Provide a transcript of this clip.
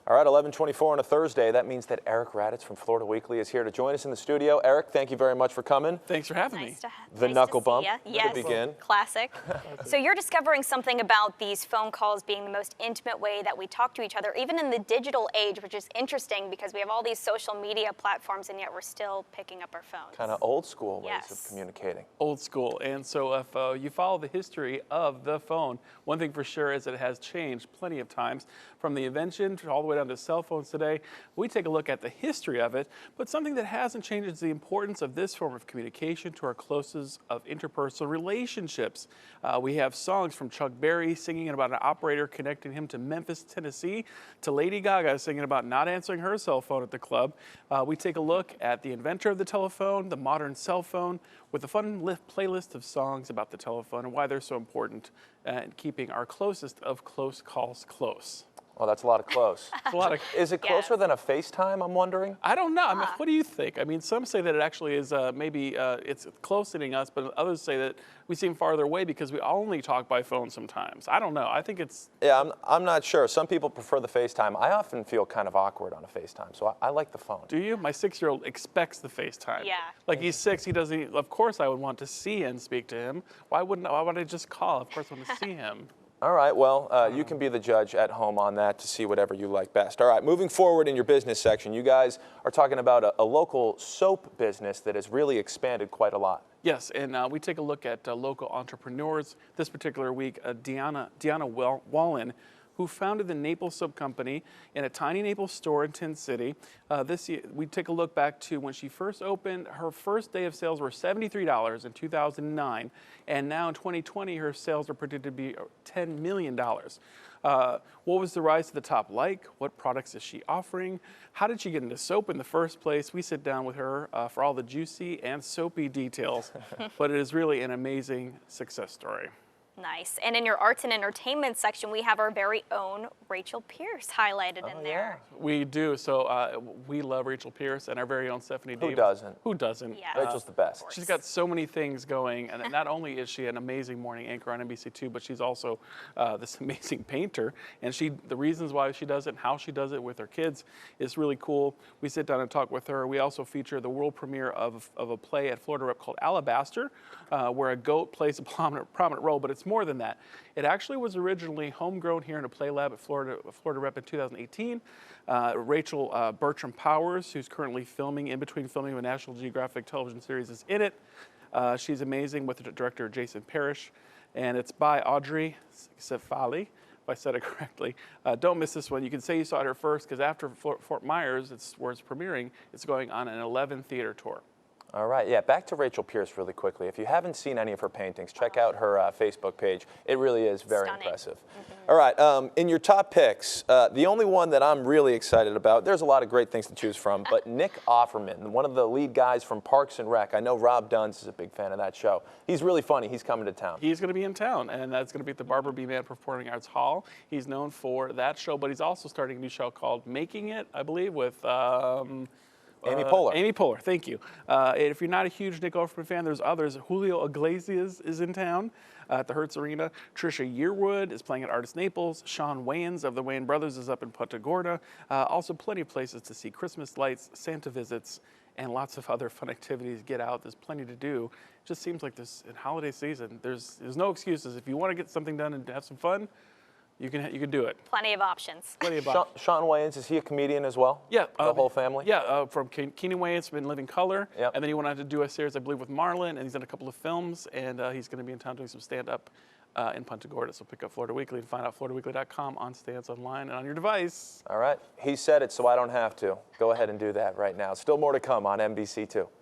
All right, 11:24 on a Thursday. That means that Eric Raditz from Florida Weekly is here to join us in the studio. Eric, thank you very much for coming. Thanks for having me. The knuckle bump Yes, to begin. classic. So you're discovering something about these phone calls being the most intimate way that we talk to each other, even in the digital age, which is interesting because we have all these social media platforms and yet we're still picking up our phones. Kind of old school ways Yes. of communicating. Old school. And so if you follow the history of the phone, one thing for sure is that it has changed plenty of times. From the invention all the way down to cell phones today, we take a look at the history of it. But something that hasn't changed is the importance of this form of communication to our closest of interpersonal relationships. We have songs from Chuck Berry singing about an operator connecting him to Memphis, Tennessee, to Lady Gaga singing about not answering her cell phone at the club. We take a look at the inventor of the telephone, the modern cell phone, with a fun playlist of songs about the telephone and why they're so important in keeping our closest of close calls close. Well, that's a lot of close. It's a lot of, Is it closer than a FaceTime, I'm wondering? I don't know. I mean, what do you think? I mean, some say that it actually is maybe it's closening us, but others say that we seem farther away because we only talk by phone sometimes. I don't know. I think it's... Yeah, I'm not sure. Some people prefer the FaceTime. I often feel kind of awkward on a FaceTime, so I like the phone. Do you? My 6-year-old expects the FaceTime. Yeah. Like he's 6, he doesn't, of course I would want to see and speak to him. Why would I just call? Of course I want to see him. All right, well, you can be the judge at home on that to see whatever you like best. All right, moving forward in your business section, you guys are talking about a local soap business that has really expanded quite a lot. Yes, and we take a look at local entrepreneurs. This particular week, Deanna Wallen, who founded the Naples Soap Company in a tiny Naples store in Tin City. This year, we take a look back to when she first opened. Her first day of sales were $73 in 2009, and now in 2020, her sales are predicted to be $10 million. What was the rise to the top like? What products is she offering? How did she get into soap in the first place? We sit down with her for all the juicy and soapy details, but it is really an amazing success story. Nice. And in your arts and entertainment section, we have our very own Rachel Pierce highlighted in there. We do. So we love Rachel Pierce and our very own Stephanie Davis. Who doesn't? Who doesn't? Yes. Rachel's the best. She's got so many things going, and not only is she an amazing morning anchor on NBC2, but she's also this amazing painter. And the reasons why she does it and how she does it with her kids is really cool. We sit down and talk with her. We also feature the world premiere of a play at Florida Rep called Alabaster, where a goat plays a prominent role, but it's more than that. It actually was originally homegrown here in a play lab at Florida Rep in 2018. Rachel Bertram Powers, who's currently in between filming a National Geographic television series, is in it. She's amazing with the director Jason Parrish, and it's by Audrey Cefali, if I said it correctly. Don't miss this one. You can say you saw it here first because after Fort Myers, where it's premiering, it's going on an 11-theater tour. All right, yeah, back to Rachel Pierce really quickly. If you haven't seen any of her paintings, check out her Facebook page. It really is very impressive. Mm-hmm. All right, in your top picks, the only one that I'm really excited about, there's a lot of great things to choose from, but Nick Offerman, one of the lead guys from Parks and Rec. I know Rob Duns is a big fan of that show. He's really funny. He's coming to town. He's going to be in town, and that's going to be at the Barbara B. Mann Performing Arts Hall. He's known for that show, but he's also starting a new show called Making It, I believe, with... Amy Poehler. Amy Poehler, thank you. If you're not a huge Nick Offerman fan, there's others. Julio Iglesias is in town at the Hertz Arena. Trisha Yearwood is playing at Artist Naples. Sean Wayans of the Wayans Brothers is up in Punta Gorda. Also plenty of places to see Christmas lights, Santa visits, and lots of other fun activities. Get out, there's plenty to do. It just seems like this in holiday season, there's no excuses. If you want to get something done and have some fun, you can do it. Plenty of options. Plenty of options. Sean Wayans, is he a comedian as well? Yeah. The whole family? Yeah, from Keenan Wayans, been Living Color. Yep. And then he went on to do a series, I believe, with Marlon, and he's done a couple of films, and he's going to be in town doing some stand-up in Punta Gorda. So pick up Florida Weekly and find out FloridaWeekly.com on stands online and on your device. All right. He said it, so I don't have to. Go ahead and do that right now. Still more to come on NBC2.